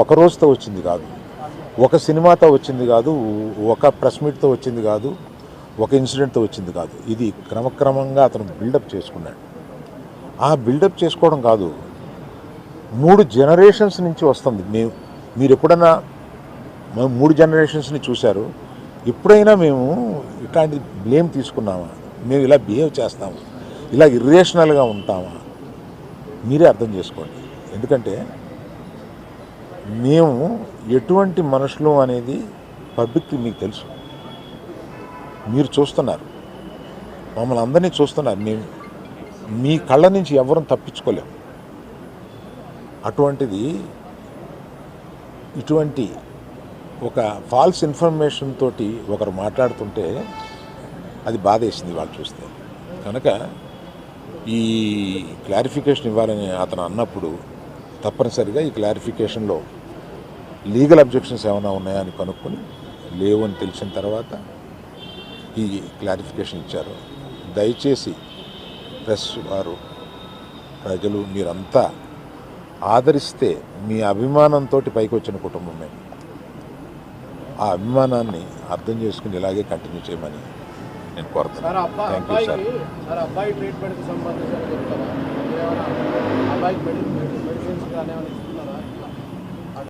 ఒక రోజుతో వచ్చింది కాదు, ఒక సినిమాతో వచ్చింది కాదు, ఒక ప్రెస్ మీట్తో వచ్చింది కాదు, ఒక ఇన్సిడెంట్తో వచ్చింది కాదు. ఇది క్రమక్రమంగా అతను బిల్డప్ చేసుకున్నాడు. ఆ బిల్డప్ చేసుకోవడం కాదు, 3 జనరేషన్స్ నుంచి వస్తుంది. మీరు ఎప్పుడన్నా 3 జనరేషన్స్ని చూశారు? ఎప్పుడైనా మేము ఇట్లాంటి బ్లేమ్ తీసుకున్నామా? మేము ఇలా బిహేవ్ చేస్తామా? ఇలా ఇర్రేషనల్గా ఉంటామా? మీరే అర్థం చేసుకోండి. ఎందుకంటే మేము ఎటువంటి మనుషులు అనేది పబ్లిక్కి మీకు తెలుసు, మీరు చూస్తున్నారు, మమ్మల్ని అందరినీ చూస్తున్నారు. మేము మీ కళ్ళ నుంచి ఎవరూ తప్పించుకోలేము. అటువంటిది ఇటువంటి ఒక ఫాల్స్ ఇన్ఫర్మేషన్ తోటి ఒకరు మాట్లాడుతుంటే అది బాధేసింది వాళ్ళు చూస్తే. కనుక ఈ క్లారిఫికేషన్ ఇవ్వాలని అతను అన్నప్పుడు తప్పనిసరిగా ఈ క్లారిఫికేషన్లో లీగల్ అబ్జెక్షన్స్ ఏమైనా ఉన్నాయా అని కనుక్కొని లేవు అని తెలిసిన తర్వాత ఈ క్లారిఫికేషన్ ఇచ్చారు. దయచేసి ప్రెస్ వారు, ప్రజలు మీరంతా ఆదరిస్తే, మీ అభిమానంతో పైకి వచ్చిన కుటుంబం మేము, ఆ అభిమానాన్ని అర్థం చేసుకుని ఇలాగే కంటిన్యూ చేయమని నేను కోరుతున్నాను. Thank you sir. అబ్బాయి ట్రీట్మెంట్కి సంబంధించి చెప్తారా?